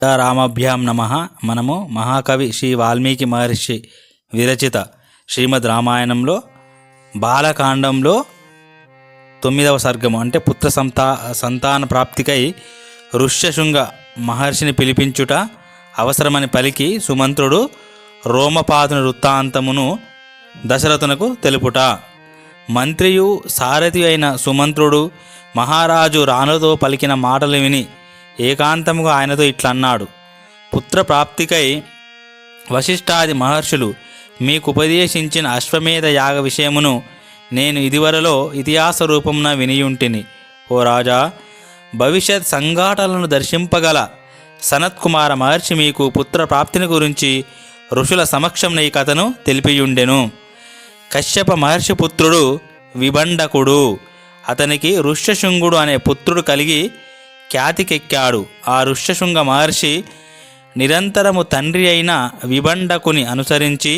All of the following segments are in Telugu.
రామాభ్యాం నమః. మనము మహాకవి శ్రీ వాల్మీకి మహర్షి విరచిత శ్రీమద్ రామాయణంలో బాలకాండంలో 9వ సర్గము అంటే పుత్ర సంతాన ప్రాప్తికై ఋష్యశృంగ మహర్షిని పిలిపించుట అవసరమని పలికి సుమంత్రుడు రోమపాదుని వృత్తాంతమును దశరథునకు తెలుపుట. మంత్రియు సారథి అయిన సుమంత్రుడు మహారాజు రాణులతో పలికిన మాటలు విని ఏకాంతముగా ఆయనతో ఇట్లన్నాడు: పుత్రప్రాప్తికై వశిష్ఠాది మహర్షులు మీకు ఉపదేశించిన అశ్వమేధ యాగ విషయమును నేను ఇదివరలో ఇతిహాస రూపమున వినియుంటిని. ఓ రాజా, భవిష్యత్ సంఘటనలను దర్శింపగల సనత్కుమార మహర్షి మీకు పుత్రప్రాప్తిని గురించి ఋషుల సమక్షంన ఈ కథను తెలిపియుండెను. కశ్యప మహర్షి పుత్రుడు విభండకుడు. అతనికి ఋష్యశృంగుడు అనే పుత్రుడు కలిగి ఖ్యాతికెక్కాడు. ఆ ఋష్యశృంగ మహర్షి నిరంతరము తండ్రి అయిన విభండకుని అనుసరించి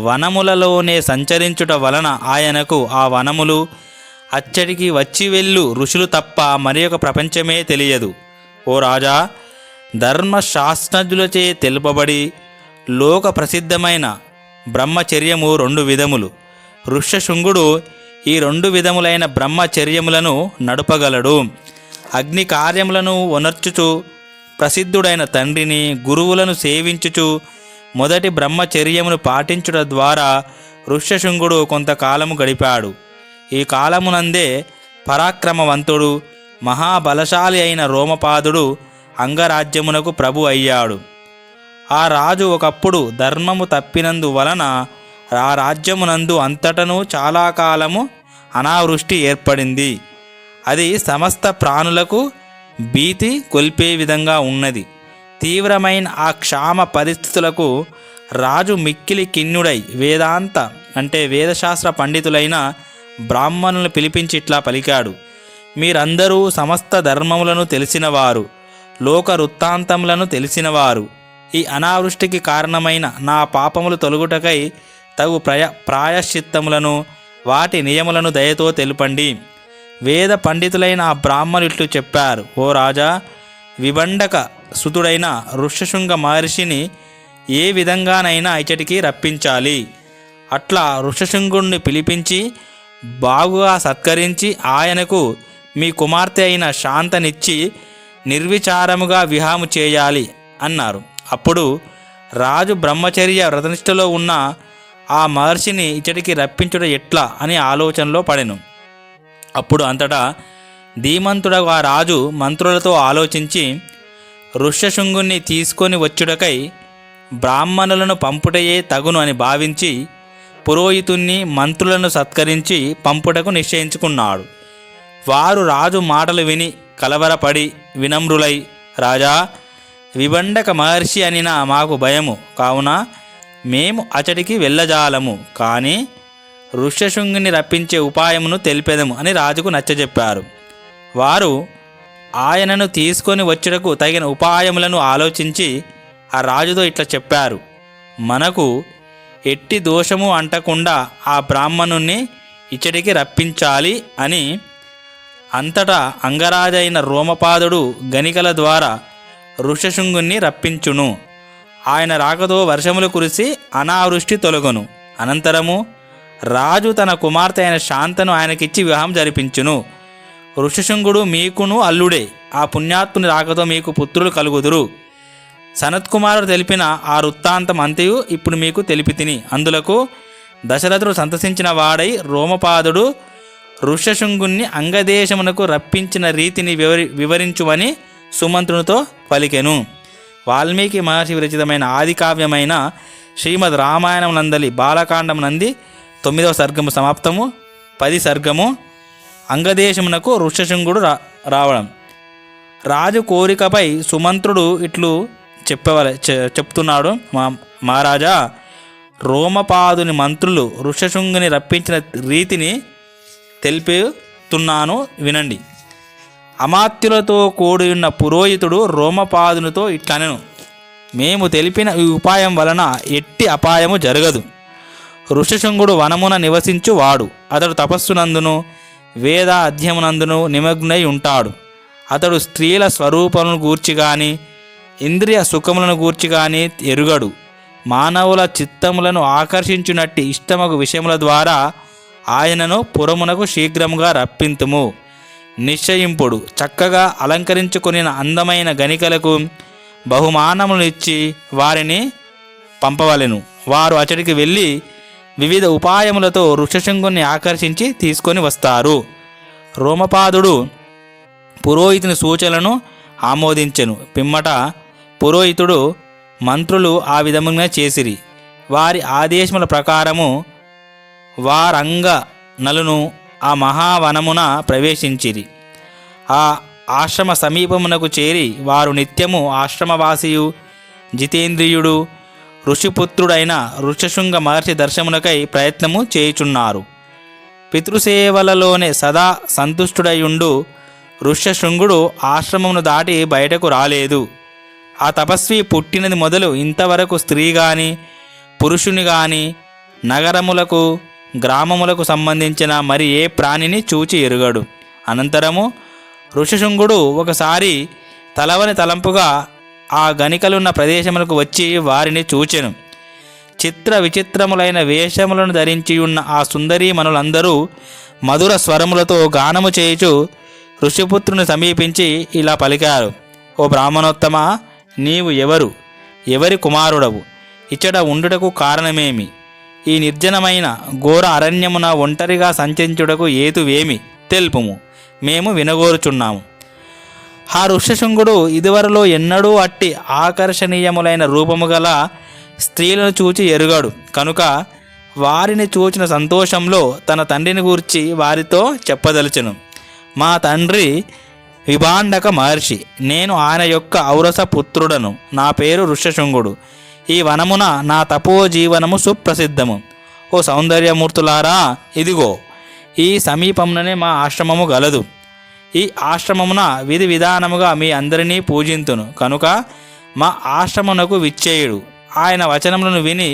వనములలోనే సంచరించుట వలన ఆయనకు ఆ వనములు, అచ్చడికి వచ్చి వెళ్ళు ఋషులు తప్ప మరి ఒక ప్రపంచమే తెలియదు. ఓ రాజా, ధర్మశాస్త్రజ్ఞులచే తెలుపబడి లోక ప్రసిద్ధమైన బ్రహ్మచర్యము 2 విధములు. ఋష్యశృంగుడు ఈ 2 విధములైన బ్రహ్మచర్యములను నడుపగలడు. అగ్ని కార్యములను ఒనర్చుచు ప్రసిద్ధుడైన తండ్రిని, గురువులను సేవించుచు మొదటి బ్రహ్మచర్యమును పాటించుట ద్వారా ఋష్యశృంగుడు కొంతకాలము గడిపాడు. ఈ కాలమునందే పరాక్రమవంతుడు మహాబలశాలి అయిన రోమపాదుడు అంగరాజ్యమునకు ప్రభు అయ్యాడు. ఆ రాజు ఒకప్పుడు ధర్మము తప్పినందు వలన ఆ రాజ్యమునందు అంతటను చాలా కాలము అనావృష్టి ఏర్పడింది. అది సమస్త ప్రాణులకు భీతి కొల్పే విధంగా ఉన్నది. తీవ్రమైన ఆ క్షామ పరిస్థితులకు రాజు మిక్కిలి కిన్నుడై వేదాంత అంటే వేదశాస్త్ర పండితులైన బ్రాహ్మణులను పిలిపించి ఇట్లా పలికాడు: మీరందరూ సమస్త ధర్మములను తెలిసినవారు, లోక వృత్తాంతములను తెలిసినవారు. ఈ అనావృష్టికి కారణమైన నా పాపములు తొలగుటకై తగు ప్రాయశ్చిత్తములను, వాటి నియములను దయతో తెలుపండి. వేద పండితులైన ఆ బ్రాహ్మణులు ఇట్లు చెప్పారు: ఓ రాజా, విభండక సుతుడైన ఋష్యశృంగ మహర్షిని ఏ విధంగానైనా ఇచ్చటికి రప్పించాలి. అట్లా ఋష్యశృంగుడిని పిలిపించి బాగుగా సత్కరించి ఆయనకు మీ కుమార్తె అయిన శాంతనిచ్చి నిర్విచారముగా వివాహము చేయాలి అన్నారు. అప్పుడు రాజు బ్రహ్మచర్య వ్రతనిష్టలో ఉన్న ఆ మహర్షిని ఇచ్చటికి రప్పించుట ఎట్లా అని ఆలోచనలో పడెను. అప్పుడు అంతటా ధీమంతుడగు ఆ రాజు మంత్రులతో ఆలోచించి ఋష్యశృంగుణ్ణి తీసుకొని వచ్చుటకై బ్రాహ్మణులను పంపుటయే తగును అని భావించి పురోహితుణ్ణి, మంత్రులను సత్కరించి పంపుటకు నిశ్చయించుకున్నాడు. వారు రాజు మాటలు విని కలవరపడి వినమ్రులై, రాజా, విభండక మహర్షి అనిన మాకు భయము, కావున మేము అచడికి వెళ్ళజాలము, కానీ ఋష్యశృంగుని రప్పించే ఉపాయమును తెలిపెదము అని రాజుకు నచ్చజెప్పారు. వారు ఆయనను తీసుకొని వచ్చుటకు తగిన ఉపాయములను ఆలోచించి ఆ రాజుతో ఇట్లా చెప్పారు: మనకు ఎట్టి దోషము అంటకుండా ఆ బ్రాహ్మణుణ్ణి ఇచ్చడికి రప్పించాలి అని. అంతటా అంగరాజైన రోమపాదుడు గణికల ద్వారా ఋష్యశృంగుణ్ణి రప్పించును. ఆయన రాకతో వర్షములు కురిసి అనావృష్టి తొలగును. అనంతరము రాజు తన కుమార్తె అయిన శాంతను ఆయనకిచ్చి వివాహం జరిపించును. ఋష్యశృంగుడు మీకును అల్లుడే. ఆ పుణ్యాత్ముని రాకతో మీకు పుత్రులు కలుగుదురు. సనత్కుమారుడు తెలిపిన ఆ వృత్తాంతం అంతయు ఇప్పుడు మీకు తెలిపితిని. అందులకు దశరథుడు సంతసించిన వాడై రోమపాదుడు ఋష్యశృంగుణ్ణి అంగదేశమునకు రప్పించిన రీతిని వివరించువని సుమంత్రునితో పలికెను. వాల్మీకి మహర్షి విరచితమైన ఆది కావ్యమైన శ్రీమద్ రామాయణం నందలి బాలకాండం నంది 9వ సర్గము సమాప్తము. 10 సర్గము అంగదేశమునకు ఋష్యశృంగుడు రావడం. రాజు కోరికపై సుమంత్రుడు ఇట్లు చెప్తున్నాడు: మహారాజా, రోమపాదుని మంత్రులు ఋష్యశృంగుని రప్పించిన రీతిని తెలుపుతున్నాను వినండి. అమాత్యులతో కూడి ఉన్న పురోహితుడు రోమపాదునితో ఇట్లనెను: మేము తెలిపిన ఈ ఉపాయం వలన ఎట్టి అపాయము జరగదు. ఋష్యశృంగుడు వనమున నివసించువాడు. అతడు తపస్సునందును వేద అధ్యయమునందును నిమగ్నై ఉంటాడు. అతడు స్త్రీల స్వరూపమును గూర్చి గాని ఇంద్రియ సుఖములను గూర్చి కానీ ఎరుగడు. మానవుల చిత్తములను ఆకర్షించునట్టి ఇష్టమగు విషయముల ద్వారా ఆయనను పురమునకు శీఘ్రముగా రప్పింతుము. నిశ్చయింపుడు చక్కగా అలంకరించుకొనిన అందమైన గనికలకు బహుమానములు ఇచ్చి వారిని పంపవలెను. వారు అచడికి వెళ్ళి వివిధ ఉపాయములతో ఋషశృంగుని ఆకర్షించి తీసుకొని వస్తారు. రోమపాదుడు పురోహితుని సూచనలను ఆమోదించెను. పిమ్మట పురోహితుడు మంత్రులు ఆ విధముగా చేసిరి. వారి ఆదేశముల ప్రకారము వారంగ నలును ఆ మహావనమున ప్రవేశించిరి. ఆ ఆశ్రమ సమీపమునకు చేరి వారు నిత్యము ఆశ్రమవాసియు జితేంద్రియుడు ఋషిపుత్రుడైన ఋషశృంగ మహర్షి దర్శనమునకై ప్రయత్నము చేయుచున్నారు. పితృసేవలలోనే సదా సంతుష్టుడయుండు ఋషశృంగుడు ఆశ్రమమును దాటి బయటకు రాలేదు. ఆ తపస్వి పుట్టినది మొదలు ఇంతవరకు స్త్రీ గాని పురుషుని గాని నగరములకు గ్రామములకు సంబంధించిన మరి ఏ ప్రాణిని చూచి ఎరుగడు. అనంతరము ఋషశృంగుడు ఒకసారి తలవని తలంపుగా ఆ గనికలున్న ప్రదేశములకు వచ్చి వారిని చూచెను. చిత్ర విచిత్రములైన వేషములను ధరించి ఉన్న ఆ సుందరీమణులందరూ మధుర స్వరములతో గానము చేయుచు ఋషిపుత్రుని సమీపించి ఇలా పలికారు: ఓ బ్రాహ్మణోత్తమ, నీవు ఎవరు? ఎవరి కుమారుడవు? ఇచ్చట ఉండుటకు కారణమేమి? ఈ నిర్జనమైన ఘోర అరణ్యమున ఒంటరిగా సంచరించుటకు ఏతువేమి? తెలుపుము, మేము వినగోరుచున్నాము. ఆ ఋషశృంగుడు ఇదివరలో ఎన్నడూ అట్టి ఆకర్షణీయములైన రూపము గల స్త్రీలను చూచి ఎరుగాడు కనుక వారిని చూచిన సంతోషంలో తన తండ్రిని గూర్చి వారితో చెప్పదలిచెను. మా తండ్రి విభాండక మహర్షి, నేను ఆయన యొక్క ఔరస పుత్రుడను. నా పేరు ఋషశృంగుడు. ఈ వనమున నా తపోజీవనము సుప్రసిద్ధము. ఓ సౌందర్యమూర్తులారా, ఇదిగో ఈ సమీపముననే మా ఆశ్రమము గలదు. ఈ ఆశ్రమమున విధి విధానముగా మీ అందరినీ పూజింతును కనుక మా ఆశ్రమమునకు విచ్చేయుడు. ఆయన వచనములను విని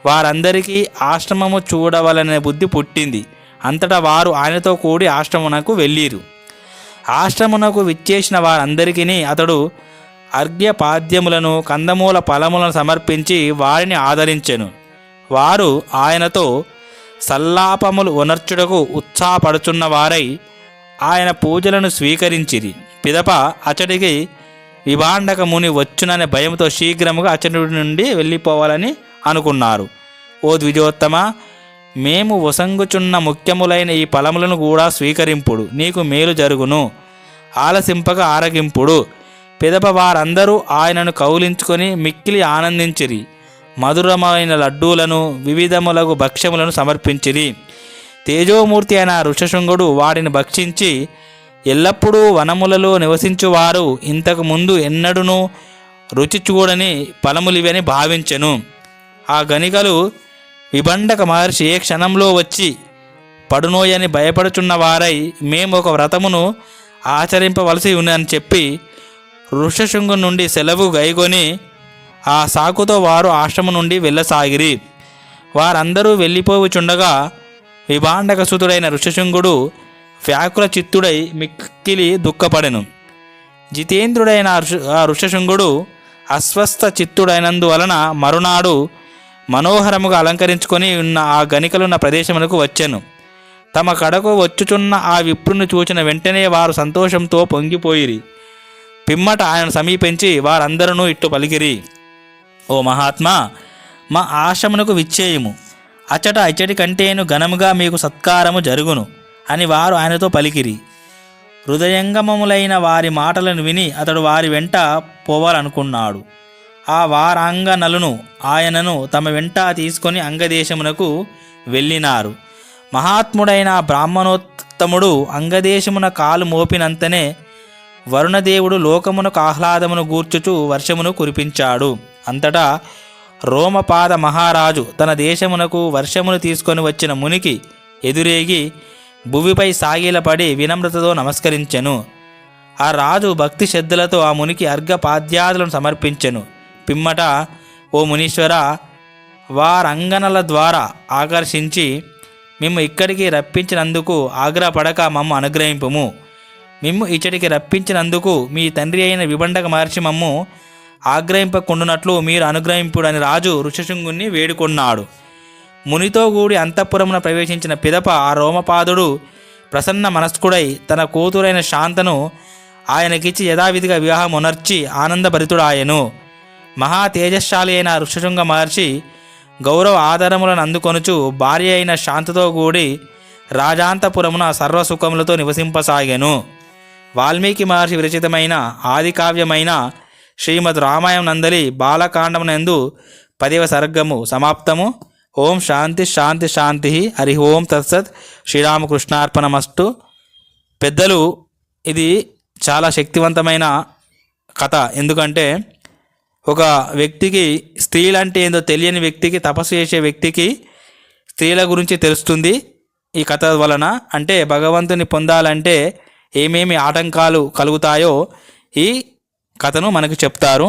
వారందరికీ ఆశ్రమము చూడవలనే బుద్ధి పుట్టింది. అంతటా వారు ఆయనతో కూడి ఆశ్రమమునకు వెళ్ళిరు. ఆశ్రమమునకు విచ్చేసిన వారందరికీ అతడు అర్ఘ్యపాద్యములను కందమూల ఫలములను సమర్పించి వారిని ఆదరించెను. వారు ఆయనతో సల్లాపములు ఉనర్చుటకు ఉత్సాహపడుచున్న వారై ఆయన పూజలను స్వీకరించిరి. పిదప అతడికి విభాండక ముని వచ్చుననే భయంతో శీఘ్రముగా అతడి నుండి వెళ్ళిపోవాలని అనుకున్నారు. ఓ ద్విజోత్తమ, మేము వసంగుచున్న ముఖ్యములైన ఈ ఫలములను కూడా స్వీకరింపుడు, నీకు మేలు జరుగును. ఆలసింపక ఆరగింపుడు. పిదప వారందరూ ఆయనను కౌలించుకొని మిక్కిలి ఆనందించిరి. మధురమైన లడ్డూలను వివిధములగు భక్ష్యములను సమర్పించిరి. తేజోమూర్తి అయిన ఋషశృంగుడు వాటిని భక్షించి ఎల్లప్పుడూ వనములలో నివసించువారు ఇంతకు ముందు ఎన్నడూనూ రుచి చూడని ఫలములివని భావించెను. ఆ గనికలు విభండక మహర్షి ఏ క్షణంలో వచ్చి పడునోయని భయపడుచున్న వారై మేము ఒక వ్రతమును ఆచరింపవలసి ఉన్నదని చెప్పి ఋషశృంగు నుండి సెలవు గైకొని ఆ సాకుతో వారు ఆశ్రమం నుండి వెళ్ళసాగిరి. వారందరూ వెళ్ళిపోవుచుండగా విభాండకసుతుడైన ఋషశృంగుడు వ్యాకుల చిత్తుడై మిక్కిలి దుఃఖపడెను. జితేంద్రుడైన ఆ ఋషశృంగుడు అస్వస్థ చిత్తుడైనందువలన మరునాడు మనోహరముగా అలంకరించుకొని ఉన్న ఆ గనికలున్న ప్రదేశమునకు వచ్చెను. తమ కడకు వచ్చుచున్న ఆ విప్రుని చూచిన వెంటనే వారు సంతోషంతో పొంగిపోయిరి. పిమ్మట ఆయన సమీపించి వారందరూ ఇట్టు పలికిరి: ఓ మహాత్మా, మా ఆశ్రమునకు విచ్చేయుము. అచ్చట ఇచ్చటి కంటేను ఘనముగా మీకు సత్కారము జరుగును అని వారు ఆయనతో పలికిరి. హృదయంగమములైన వారి మాటలను విని అతడు వారి వెంట పోవాలనుకున్నాడు. ఆ వారాంగనలను ఆయనను తమ వెంట తీసుకొని అంగదేశమునకు వెళ్ళినారు. మహాత్ముడైన బ్రాహ్మణోత్తముడు అంగదేశమున కాలు మోపినంతనే వరుణదేవుడు లోకమునకు ఆహ్లాదమును గూర్చుచు వర్షమును కురిపించాడు. అంతటా రోమపాద మహారాజు తన దేశమునకు వర్షమును తీసుకొని వచ్చిన మునికి ఎదురేగి భువిపై సాగిలపడి వినమ్రతతో నమస్కరించెను. ఆ రాజు భక్తి శ్రద్ధలతో ఆ మునికి అర్ఘ్యపాద్యాదులను సమర్పించెను. పిమ్మట, ఓ మునీశ్వర, వారంగనల ద్వారా ఆకర్షించి మిమ్ము ఇక్కడికి రప్పించినందుకు ఆగ్రహపడక మమ్ము అనుగ్రహింపుము. మిమ్ము ఇచ్చటికి రప్పించినందుకు మీ తండ్రి అయిన విభండక మహర్షి మమ్ము ఆగ్రహింపకుండునట్లు మీరు అనుగ్రహింపుడని రాజు ఋషశృంగుణ్ణి వేడుకొన్నాడు. మునితో కూడి అంతఃపురమున ప్రవేశించిన పిదప ఆ రోమపాదుడు ప్రసన్న మనస్కుడై తన కూతురైన శాంతను ఆయనకిచ్చి యథావిధిగా వివాహం ఉనర్చి ఆనందభరితుడాయెను. మహా తేజశాలి అయిన ఋషశృంగ మహర్షి గౌరవ ఆదరములను అందుకొనుచు భార్య అయిన శాంతతో కూడి రాజాంతపురమున సర్వసుఖములతో నివసింపసాగాను. వాల్మీకి మహర్షి విరచితమైన ఆది కావ్యమైన శ్రీమద్ రామాయణం నందలి బాలకాండమునందు 10వ సర్గము సమాప్తము. ఓం శాంతి శాంతి శాంతి. హరి ఓం తత్సత్. శ్రీరామకృష్ణార్పణమస్తు. పెద్దలు, ఇది చాలా శక్తివంతమైన కథ. ఎందుకంటే ఒక వ్యక్తికి స్త్రీలంటే ఏందో తెలియని వ్యక్తికి, తపస్సు చేసే వ్యక్తికి స్త్రీల గురించి తెలుస్తుంది ఈ కథ వలన. అంటే భగవంతుని పొందాలంటే ఏమేమి ఆటంకాలు కలుగుతాయో ఈ కథను మనకు చెప్తారు.